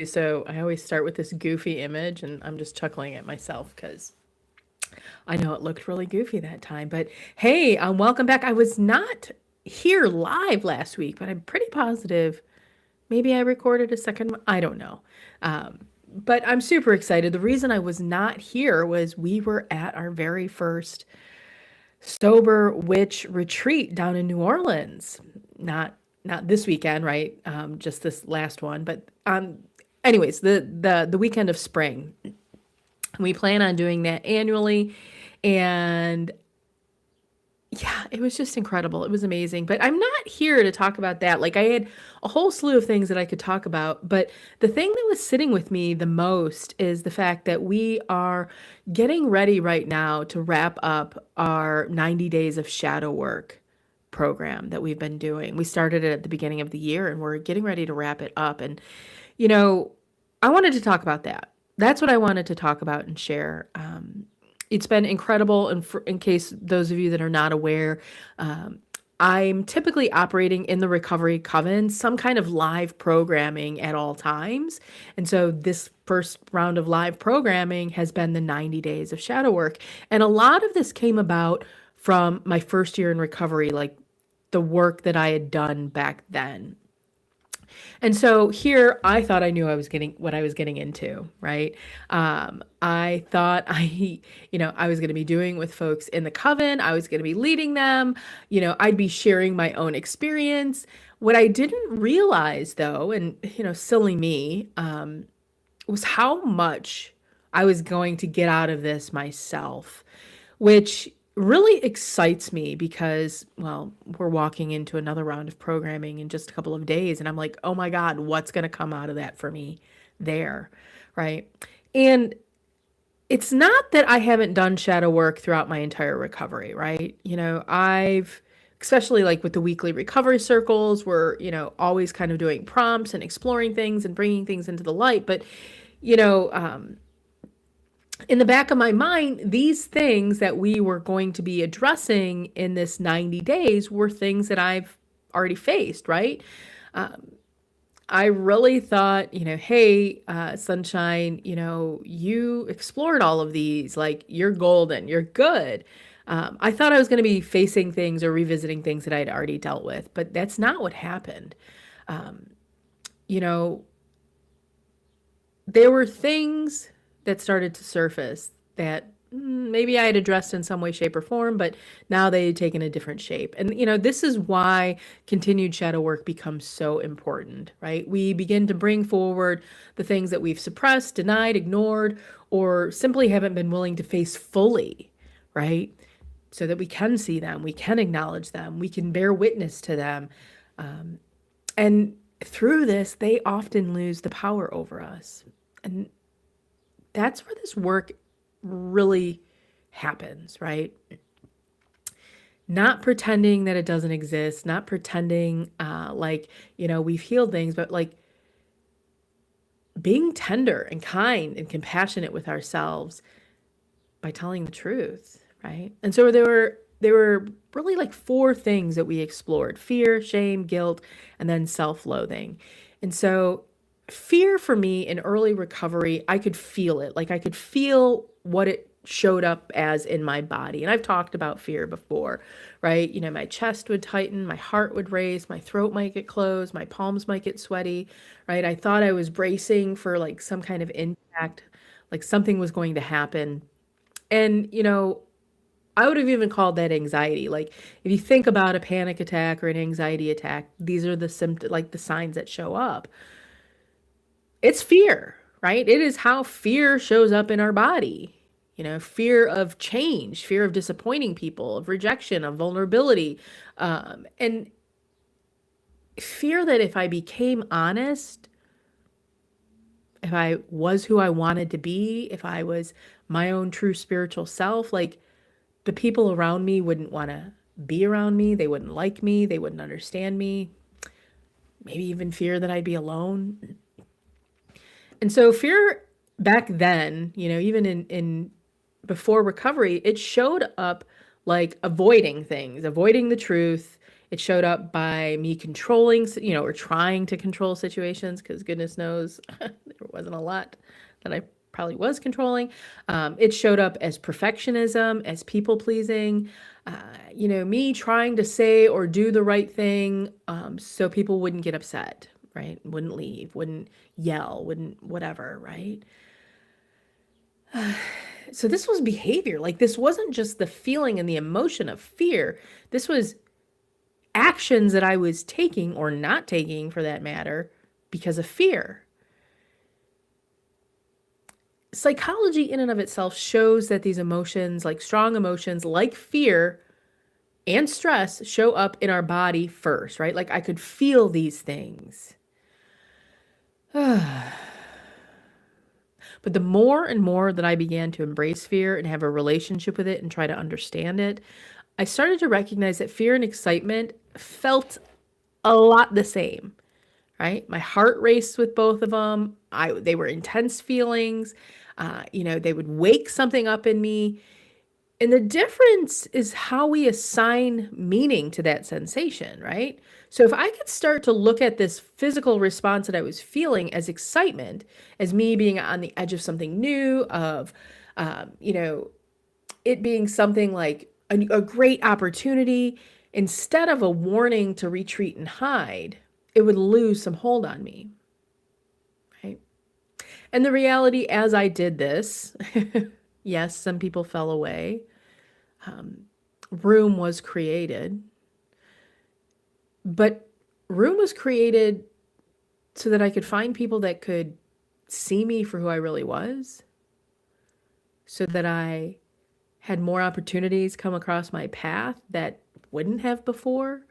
So I always start with this goofy image, and I'm just chuckling at myself because I know it looked really goofy that time. But hey, welcome back. I was not here live last week, but I'm pretty positive maybe I recorded a second. I don't know. But I'm super excited. The reason I was not here was we were at our very first sober witch retreat down in New Orleans. Not this weekend, right? Just this last one, but anyways, the weekend of spring. We plan on doing that annually, and yeah, it was just incredible. It was amazing. But I'm not here to talk about that. Like, I had a whole slew of things that I could talk about, but the thing that was sitting with me the most is the fact that we are getting ready right now to wrap up our 90 days of shadow work program that we've been doing. We started it at the beginning of the year and we're getting ready to wrap it up. And, you know, I wanted to talk about that. That's what I wanted to talk about and share. It's been incredible. And in case those of you that are not aware, I'm typically operating in the Recovery Coven, some kind of live programming at all times. And so this first round of live programming has been the 90 days of shadow work. And a lot of this came about from my first year in recovery, like the work that I had done back then. And so here I thought I knew I was getting what I was getting into, right? I thought I was going to be doing with folks in the coven. I was going to be leading them. I'd be sharing my own experience. What I didn't realize though, and silly me, was how much I was going to get out of this myself, which really excites me because, well, we're walking into another round of programming in just a couple of days. And I'm like, oh my God, what's going to come out of that for me there? Right. And it's not that I haven't done shadow work throughout my entire recovery. Right. Especially like with the weekly recovery circles, we're, always kind of doing prompts and exploring things and bringing things into the light. But, in the back of my mind, these things that we were going to be addressing in this 90 days were things that I've already faced, right? I really thought, hey, Sunshine, you explored all of these, like you're golden, you're good. I thought I was going to be facing things or revisiting things that I'd already dealt with, but that's not what happened. You know, there were things that started to surface that maybe I had addressed in some way, shape, or form, but now they had taken a different shape. And, this is why continued shadow work becomes so important, right? We begin to bring forward the things that we've suppressed, denied, ignored, or simply haven't been willing to face fully, right? So that we can see them, we can acknowledge them, we can bear witness to them. And through this, they often lose the power over us. And that's where this work really happens, right? Not pretending that it doesn't exist, not pretending we've healed things, but like being tender and kind and compassionate with ourselves by telling the truth, right? And so there were really like four things that we explored: fear, shame, guilt, and then self-loathing. And so fear for me in early recovery, I could feel it. Like I could feel what it showed up as in my body. And I've talked about fear before, right? My chest would tighten, my heart would race, my throat might get closed, my palms might get sweaty, right? I thought I was bracing for like some kind of impact, like something was going to happen. And, I would have even called that anxiety. Like if you think about a panic attack or an anxiety attack, these are the symptoms, like the signs that show up. It's fear, right? It is how fear shows up in our body. Fear of change, fear of disappointing people, of rejection, of vulnerability, and fear that if I became honest, if I was who I wanted to be, if I was my own true spiritual self, like the people around me wouldn't want to be around me. They wouldn't like me. They wouldn't understand me. Maybe even fear that I'd be alone. And so fear back then, even in before recovery, it showed up like avoiding things, avoiding the truth. It showed up by me controlling, or trying to control situations, because goodness knows wasn't a lot that I probably was controlling. It showed up as perfectionism, as people pleasing, me trying to say or do the right thing so people wouldn't get upset, right? Wouldn't leave, wouldn't yell, wouldn't whatever, right? So this was behavior. Like this wasn't just the feeling and the emotion of fear. This was actions that I was taking or not taking for that matter because of fear. Psychology in and of itself shows that these emotions, like strong emotions like fear and stress, show up in our body first, right? Like I could feel these things. But the more and more that I began to embrace fear and have a relationship with it and try to understand it, I started to recognize that fear and excitement felt a lot the same, right? My heart raced with both of them. They were intense feelings. They would wake something up in me. And the difference is how we assign meaning to that sensation, right? So if I could start to look at this physical response that I was feeling as excitement, as me being on the edge of something new, of, it being something like a great opportunity, instead of a warning to retreat and hide, it would lose some hold on me, right? And the reality as I did this, yes, some people fell away. Room was created. But room was created so that I could find people that could see me for who I really was, so that I had more opportunities come across my path that wouldn't have before,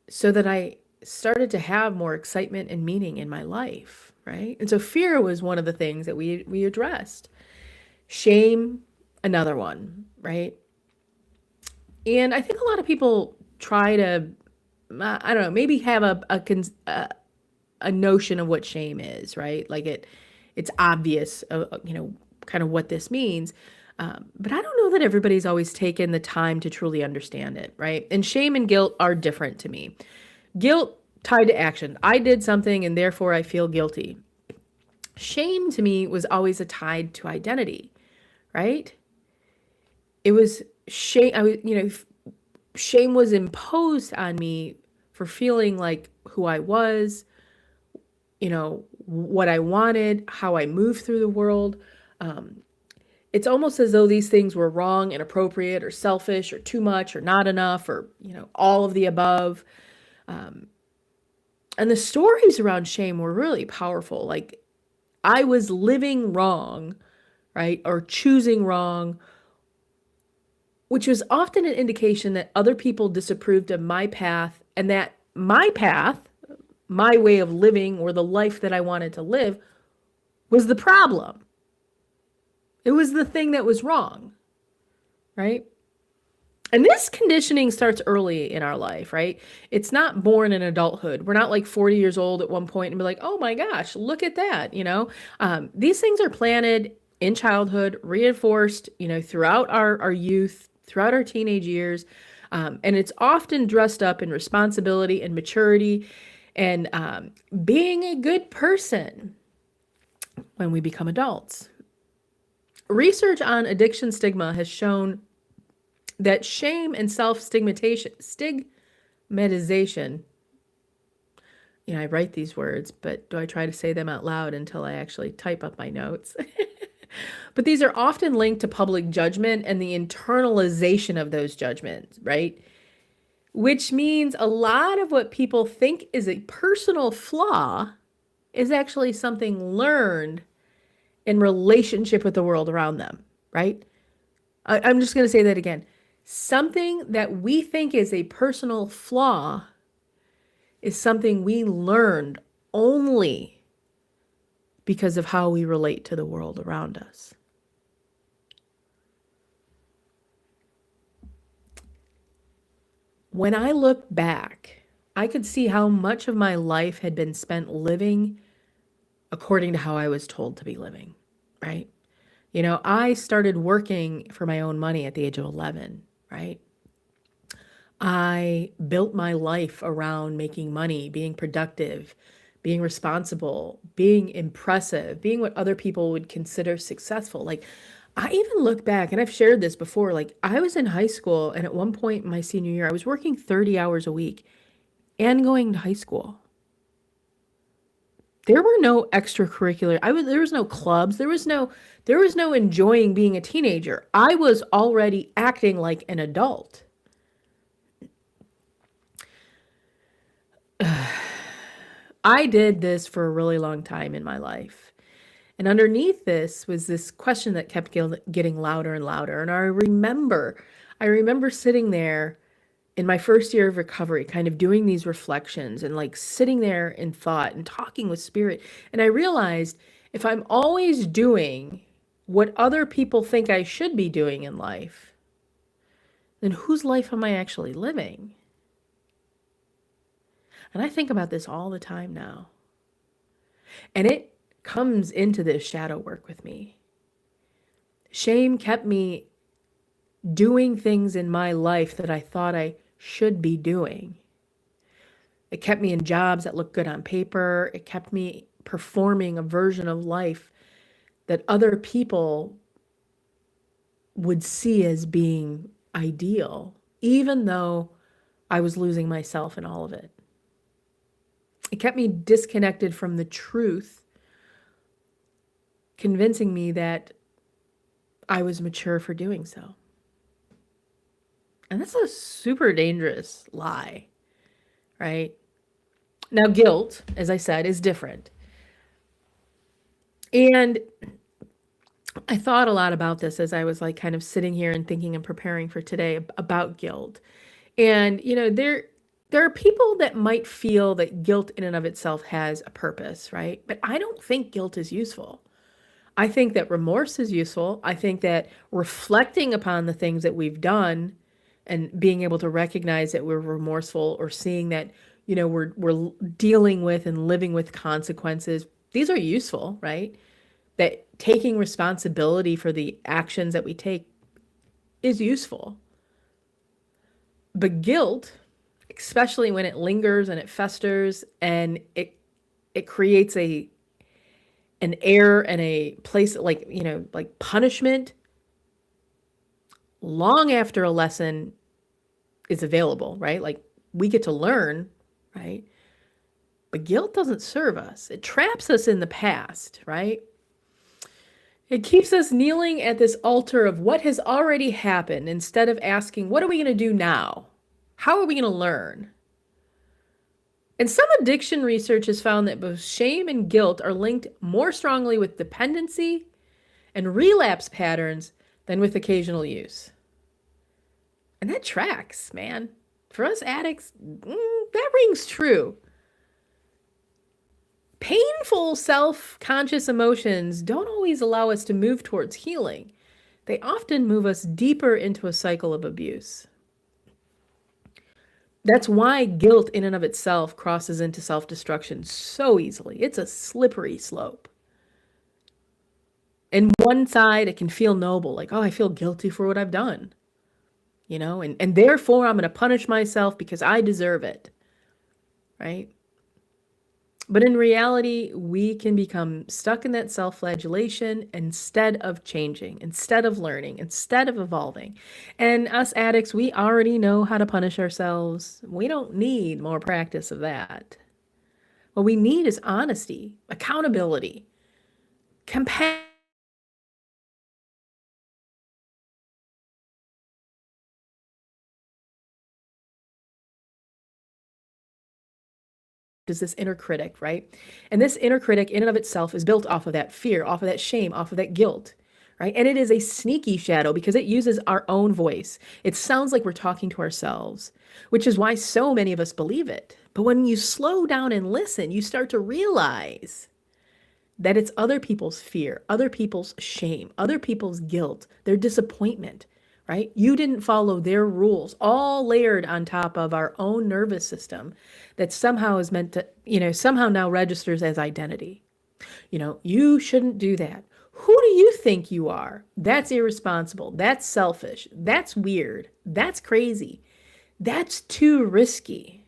so that I started to have more excitement and meaning in my life, right? And so fear was one of the things that we addressed. Shame, another one, right? And I think a lot of people try to, I don't know, maybe have a notion of what shame is, right? Like it's obvious, kind of what this means. But I don't know that everybody's always taken the time to truly understand it, right? And shame and guilt are different to me. Guilt tied to action. I did something and therefore I feel guilty. Shame to me was always tied to identity, right? It was shame. Shame was imposed on me for feeling like who I was, what I wanted, how I moved through the world. It's almost as though these things were wrong, inappropriate, or selfish, or too much, or not enough, or, all of the above. And the stories around shame were really powerful. Like I was living wrong, right? Or choosing wrong, which was often an indication that other people disapproved of my path and that my path, my way of living or the life that I wanted to live was the problem. It was the thing that was wrong, right? And this conditioning starts early in our life, right? It's not born in adulthood. We're not like 40 years old at one point and be like, oh my gosh, look at that, These things are planted in childhood, reinforced, throughout our youth, throughout our teenage years. And it's often dressed up in responsibility and maturity and being a good person when we become adults. Research on addiction stigma has shown that shame and stigmatization, I write these words, but do I try to say them out loud until I actually type up my notes? But these are often linked to public judgment and the internalization of those judgments, right? Which means a lot of what people think is a personal flaw is actually something learned in relationship with the world around them, right? I'm just going to say that again. Something that we think is a personal flaw is something we learned only because of how we relate to the world around us. When I look back, I could see how much of my life had been spent living according to how I was told to be living, right? I started working for my own money at the age of 11, right? I built my life around making money, being productive, being responsible, being impressive, being what other people would consider successful. Like, I even look back, and I've shared this before, like, I was in high school, and at one point in my senior year, I was working 30 hours a week and going to high school. There were no extracurricular. There was no clubs. There was no enjoying being a teenager. I was already acting like an adult. I did this for a really long time in my life. And underneath this was this question that kept getting louder and louder. And I remember sitting there in my first year of recovery, kind of doing these reflections and like sitting there in thought and talking with spirit. And I realized if I'm always doing what other people think I should be doing in life, then whose life am I actually living? And I think about this all the time now. And it comes into this shadow work with me. Shame kept me doing things in my life that I thought I should be doing. It kept me in jobs that looked good on paper. It kept me performing a version of life that other people would see as being ideal, even though I was losing myself in all of it. It kept me disconnected from the truth, convincing me that I was mature for doing so. And that's a super dangerous lie, right? Now, guilt, as I said, is different. And I thought a lot about this as I was like kind of sitting here and thinking and preparing for today about guilt. And, there are people that might feel that guilt in and of itself has a purpose, right? But I don't think guilt is useful. I think that remorse is useful. I think that reflecting upon the things that we've done and being able to recognize that we're remorseful or seeing that, we're dealing with and living with consequences, these are useful, right? That taking responsibility for the actions that we take is useful. But guilt, especially when it lingers and it festers and it creates an air and a place like, like punishment long after a lesson is available, right? Like we get to learn, right? But guilt doesn't serve us. It traps us in the past, right? It keeps us kneeling at this altar of what has already happened instead of asking, what are we going to do now? How are we going to learn? And some addiction research has found that both shame and guilt are linked more strongly with dependency and relapse patterns than with occasional use. And that tracks, man. For us addicts, that rings true. Painful self-conscious emotions don't always allow us to move towards healing. They often move us deeper into a cycle of abuse. That's why guilt in and of itself crosses into self-destruction so easily. It's a slippery slope. And one side, it can feel noble, like, oh, I feel guilty for what I've done, and therefore I'm going to punish myself because I deserve it, right? But in reality, we can become stuck in that self-flagellation instead of changing, instead of learning, instead of evolving. And us addicts, we already know how to punish ourselves. We don't need more practice of that. What we need is honesty, accountability, compassion. Is this inner critic, right? And this inner critic in and of itself is built off of that fear, off of that shame, off of that guilt, right? And it is a sneaky shadow because it uses our own voice. It sounds like we're talking to ourselves, which is why so many of us believe it. But when you slow down and listen, you start to realize that it's other people's fear, other people's shame, other people's guilt, their disappointment, right? You didn't follow their rules, all layered on top of our own nervous system that somehow is meant to, somehow now registers as identity. You shouldn't do that. Who do you think you are? That's irresponsible. That's selfish. That's weird. That's crazy. That's too risky.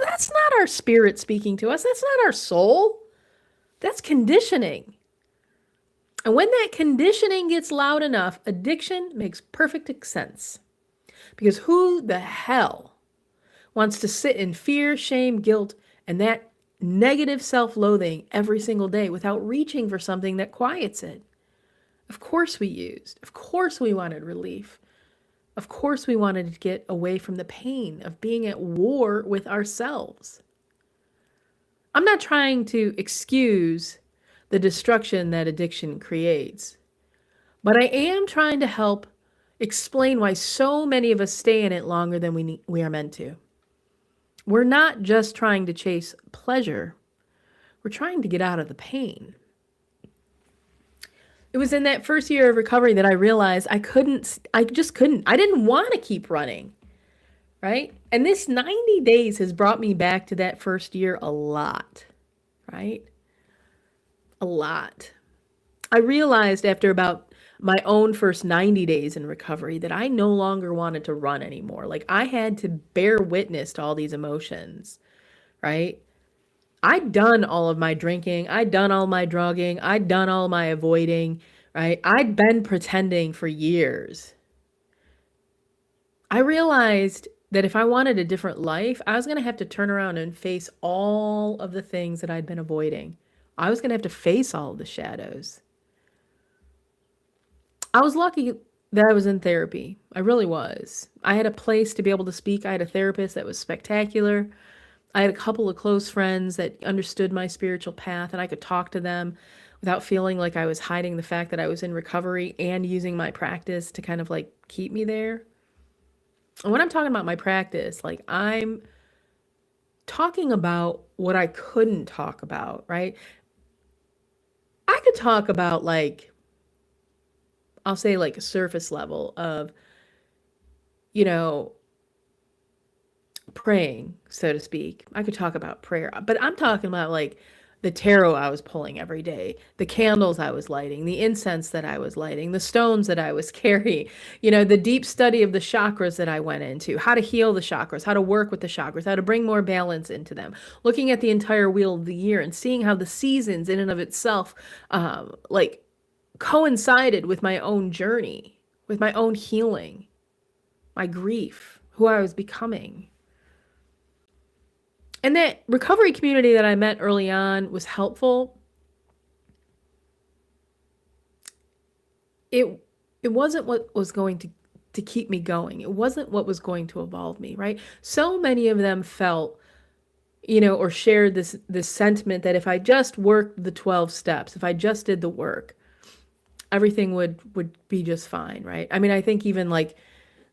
That's not our spirit speaking to us. That's not our soul. That's conditioning. And when that conditioning gets loud enough, addiction makes perfect sense. Because who the hell wants to sit in fear, shame, guilt, and that negative self-loathing every single day without reaching for something that quiets it? Of course we used. Of course we wanted relief. Of course we wanted to get away from the pain of being at war with ourselves. I'm not trying to excuse the destruction that addiction creates, but I am trying to help explain why so many of us stay in it longer than we are meant to. We're not just trying to chase pleasure. We're trying to get out of the pain. It was in that first year of recovery that I realized I just couldn't. I didn't want to keep running, right? And this 90 days has brought me back to that first year a lot, right? A lot. I realized after about my own first 90 days in recovery that I no longer wanted to run anymore. Like I had to bear witness to all these emotions, right? I'd done all of my drinking. I'd done all my drugging. I'd done all my avoiding, right? I'd been pretending for years. I realized that if I wanted a different life, I was going to have to turn around and face all of the things that I'd been avoiding. I was going to have to face all of the shadows. I was lucky that I was in therapy. I really was. I had a place to be able to speak. I had a therapist that was spectacular. I had a couple of close friends that understood my spiritual path, and I could talk to them without feeling like I was hiding the fact that I was in recovery and using my practice to kind of like keep me there. And when I'm talking about my practice, like I'm talking about what I couldn't talk about, right? I could talk about like, I'll say like a surface level of, you know, praying, so to speak. I could talk about prayer, but I'm talking about like the tarot I was pulling every day, the candles I was lighting, the incense that I was lighting, the stones that I was carrying, the deep study of the chakras that I went into, how to heal the chakras, how to work with the chakras, how to bring more balance into them, looking at the entire wheel of the year and seeing how the seasons in and of itself, like coincided with my own journey, with my own healing, my grief, who I was becoming. And that recovery community that I met early on was helpful. It wasn't what was going to keep me going. It wasn't what was going to evolve me, right? So many of them felt, or shared this sentiment that if I just worked the 12 steps, if I just did the work, everything would be just fine, right? I mean, I think even like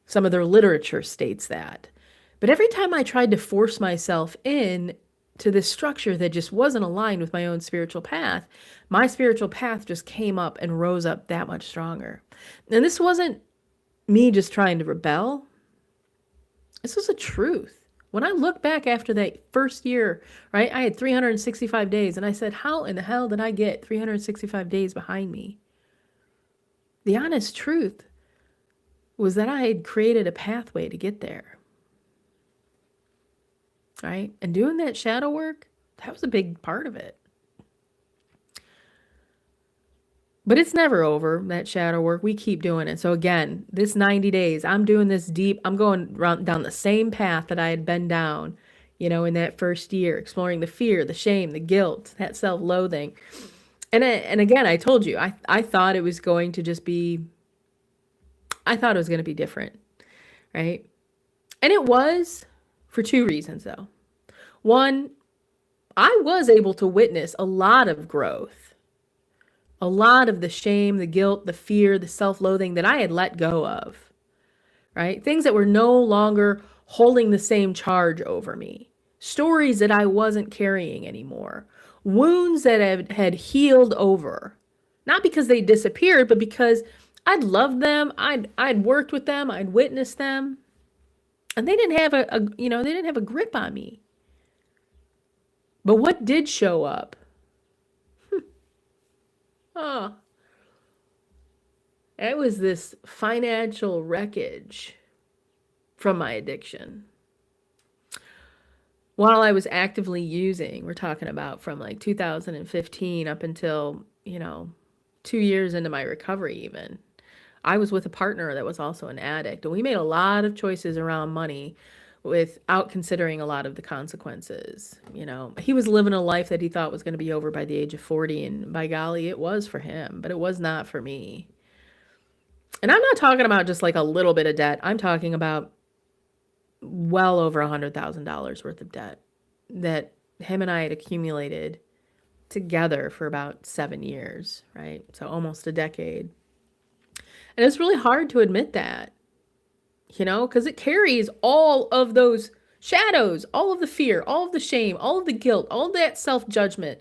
some of their literature states that. But every time I tried to force myself in to this structure that just wasn't aligned with my own spiritual path, my spiritual path just came up and rose up that much stronger. And this wasn't me just trying to rebel. This was a truth. When I look back after that first year, right, I had 365 days, and I said, how in the hell did I get 365 days behind me? The honest truth was that I had created a pathway to get there. Right? And doing that shadow work, that was a big part of it. But it's never over, that shadow work. We keep doing it. So again, this 90 days, I'm doing this deep. I'm going down the same path that I had been down, in that first year, exploring the fear, the shame, the guilt, that self-loathing. And again, I told you, I thought it was going to just be, I thought it was going to be different, right? And it was for two reasons, though. One, I was able to witness a lot of growth, a lot of the shame, the guilt, the fear, the self-loathing that I had let go of, right? Things that were no longer holding the same charge over me, stories that I wasn't carrying anymore, wounds that had healed over, not because they disappeared, but because I'd loved them, I'd worked with them, I'd witnessed them, and they didn't have they didn't have a grip on me. But what did show up? It was this financial wreckage from my addiction. while I was actively using. We're talking about from like 2015 up until, 2 years into my recovery, even. I was with a partner that was also an addict, and we made a lot of choices around money without considering a lot of the consequences. He was living a life that he thought was going to be over by the age of 40, and by golly, it was for him, but it was not for me. And I'm not talking about just like a little bit of debt. I'm talking about well over $100,000 worth of debt that him and I had accumulated together for about 7 years, right? So almost a decade. And it's really hard to admit that, because it carries all of those shadows, all of the fear, all of the shame, all of the guilt, all of that self judgment.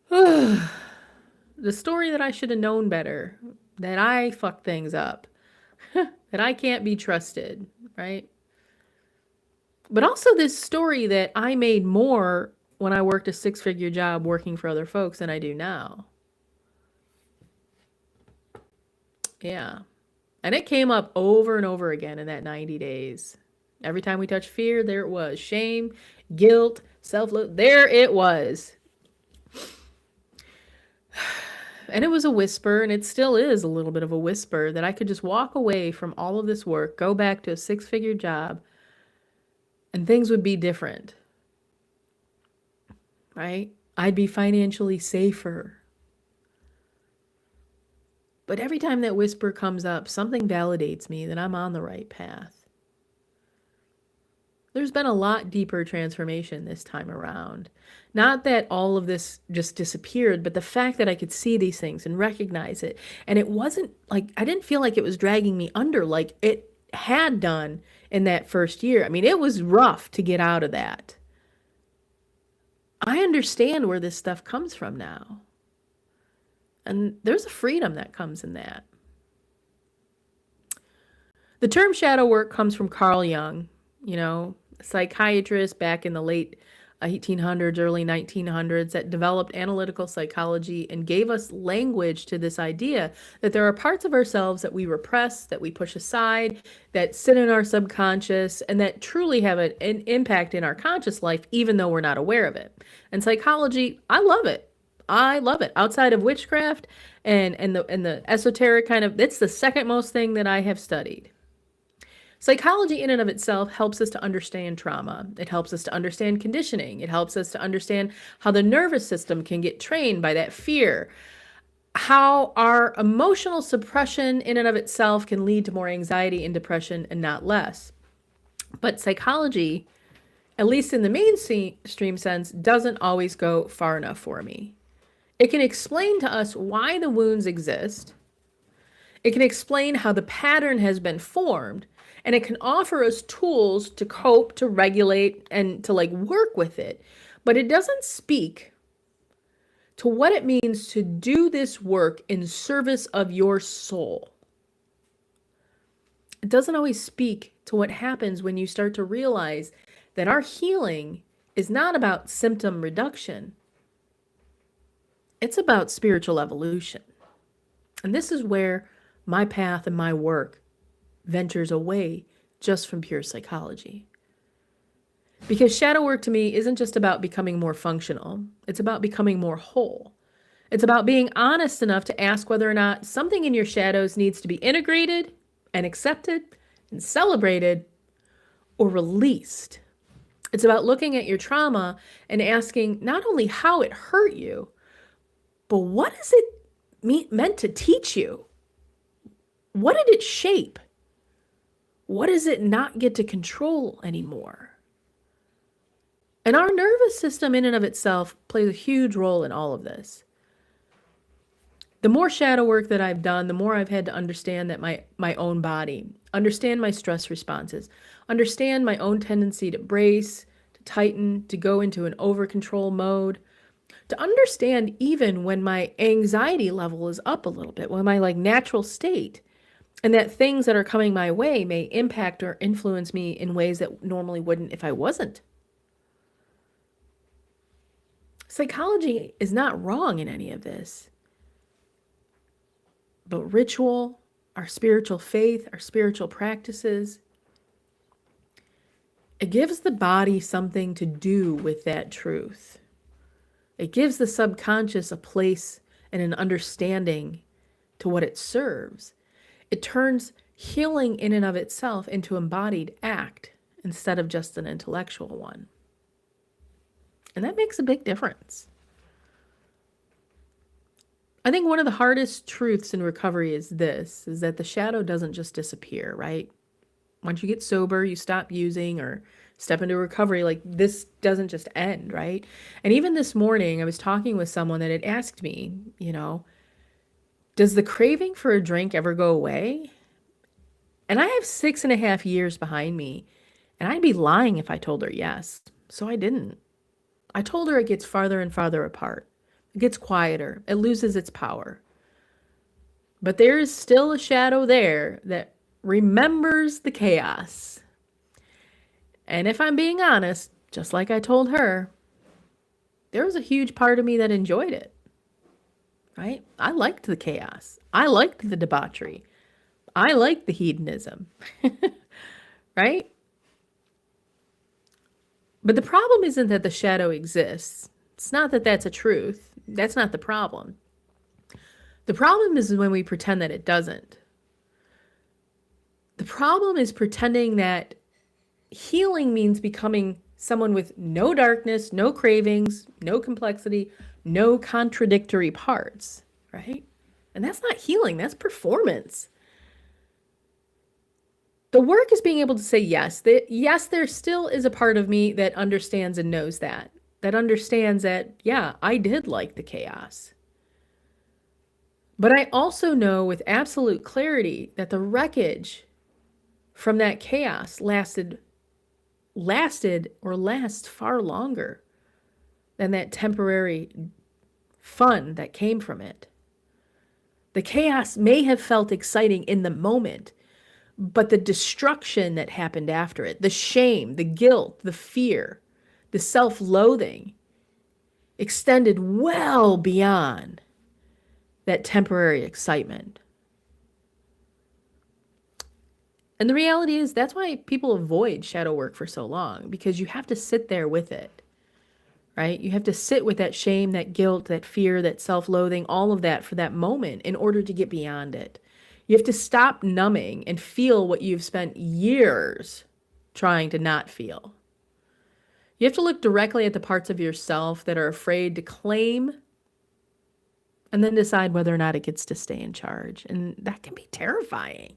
The story that I should have known better, that I fucked things up, that I can't be trusted, right? But also this story that I made more when I worked a 6-figure job working for other folks than I do now. Yeah. And it came up over and over again in that 90 days. Every time we touched fear, there it was. Shame, guilt, self-loathing, there it was. And it was a whisper, and it still is a little bit of a whisper, that I could just walk away from all of this work, go back to a 6-figure job, and things would be different. Right? I'd be financially safer. But every time that whisper comes up, something validates me that I'm on the right path. There's been a lot deeper transformation this time around. Not that all of this just disappeared, but the fact that I could see these things and recognize it. And it wasn't like, I didn't feel like it was dragging me under like it had done in that first year. I mean, it was rough to get out of that. I understand where this stuff comes from now. And there's a freedom that comes in that. The term shadow work comes from Carl Jung, a psychiatrist back in the late 1800s, early 1900s, that developed analytical psychology and gave us language to this idea that there are parts of ourselves that we repress, that we push aside, that sit in our subconscious, and that truly have an impact in our conscious life, even though we're not aware of it. And psychology, I love it. I love it. Outside of witchcraft and the esoteric kind of, it's the second most thing that I have studied. Psychology in and of itself helps us to understand trauma. It helps us to understand conditioning. It helps us to understand how the nervous system can get trained by that fear. How our emotional suppression in and of itself can lead to more anxiety and depression and not less. But psychology, at least in the mainstream sense, doesn't always go far enough for me. It can explain to us why the wounds exist. It can explain how the pattern has been formed, and it can offer us tools to cope, to regulate, and to work with it. But it doesn't speak to what it means to do this work in service of your soul. It doesn't always speak to what happens when you start to realize that our healing is not about symptom reduction. It's about spiritual evolution. And this is where my path and my work ventures away just from pure psychology. Because shadow work to me isn't just about becoming more functional. It's about becoming more whole. It's about being honest enough to ask whether or not something in your shadows needs to be integrated and accepted and celebrated or released. It's about looking at your trauma and asking not only how it hurt you, but what is it meant to teach you? What did it shape? What does it not get to control anymore? And our nervous system in and of itself plays a huge role in all of this. The more shadow work that I've done, the more I've had to understand that my own body, understand my stress responses, understand my own tendency to brace, to tighten, to go into an over-control mode, to understand even when my anxiety level is up a little bit, when my natural state, and that things that are coming my way may impact or influence me in ways that normally wouldn't if I wasn't. Psychology is not wrong in any of this. But ritual, our spiritual faith, our spiritual practices, It gives the body something to do with that truth. It gives the subconscious a place and an understanding to what it serves. It turns healing in and of itself into embodied act instead of just an intellectual one. And that makes a big difference. I think one of the hardest truths in recovery is that the shadow doesn't just disappear, right? Once you get sober, you stop using or step into recovery, like this doesn't just end, right? And even this morning, I was talking with someone that had asked me, does the craving for a drink ever go away? And I have 6.5 years behind me, and I'd be lying if I told her yes. So I didn't. I told her it gets farther and farther apart. It gets quieter. It loses its power. But there is still a shadow there that remembers the chaos. And if I'm being honest, just like I told her, there was a huge part of me that enjoyed it. Right? I liked the chaos. I liked the debauchery. I liked the hedonism. Right? But the problem isn't that the shadow exists. It's not that that's a truth. That's not the problem. The problem is when we pretend that it doesn't. The problem is pretending that healing means becoming someone with no darkness, no cravings, no complexity, no contradictory parts, right? And that's not healing, that's performance. The work is being able to say yes. Yes, there still is a part of me that understands and knows that understands that, yeah, I did like the chaos. But I also know with absolute clarity that the wreckage from that chaos lasted or lasts far longer than that temporary fun that came from it. The chaos may have felt exciting in the moment, but the destruction that happened after it, the shame, the guilt, the fear, the self-loathing extended well beyond that temporary excitement. And the reality is that's why people avoid shadow work for so long, because you have to sit there with it, right? You have to sit with that shame, that guilt, that fear, that self-loathing, all of that for that moment in order to get beyond it. You have to stop numbing and feel what you've spent years trying to not feel. You have to look directly at the parts of yourself that are afraid to claim and then decide whether or not it gets to stay in charge. And that can be terrifying.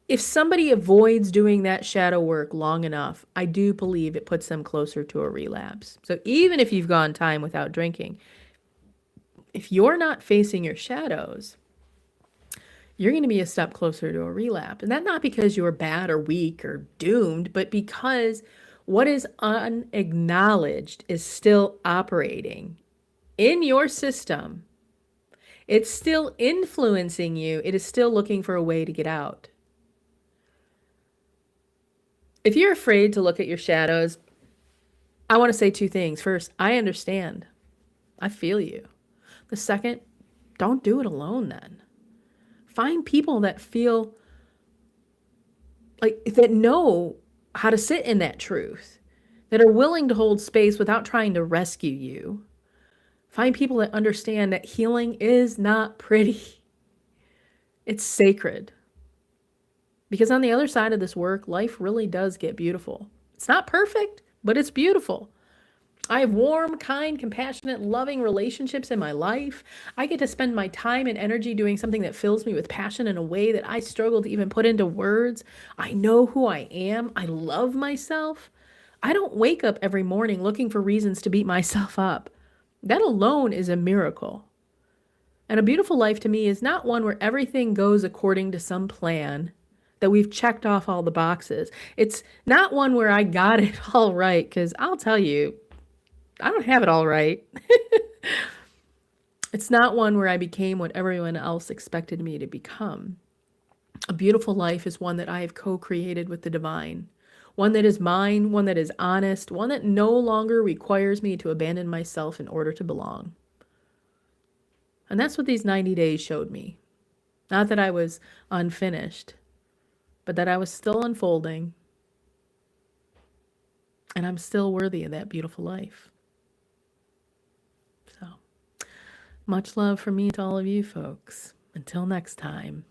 If somebody avoids doing that shadow work long enough, I do believe it puts them closer to a relapse. So even if you've gone time without drinking, if you're not facing your shadows, you're going to be a step closer to a relapse. And that's not because you're bad or weak or doomed, but because what is unacknowledged is still operating in your system. It's still influencing you. It is still looking for a way to get out. If you're afraid to look at your shadows, I want to say two things. First, I understand. I feel you. The second, don't do it alone then. Find people that feel like that know how to sit in that truth, that are willing to hold space without trying to rescue you. Find people that understand that healing is not pretty. It's sacred. Because on the other side of this work, life really does get beautiful. It's not perfect, but it's beautiful. I have warm, kind, compassionate, loving relationships in my life. I get to spend my time and energy doing something that fills me with passion in a way that I struggle to even put into words. I know who I am. I love myself. I don't wake up every morning looking for reasons to beat myself up. That alone is a miracle. And a beautiful life to me is not one where everything goes according to some plan, that we've checked off all the boxes. It's not one where I got it all right, because I'll tell you, I don't have it all right. It's not one where I became what everyone else expected me to become. A beautiful life is one that I have co-created with the divine. One that is mine, one that is honest, one that no longer requires me to abandon myself in order to belong. And that's what these 90 days showed me. Not that I was unfinished, but that I was still unfolding and I'm still worthy of that beautiful life. So, much love from me to all of you folks. Until next time.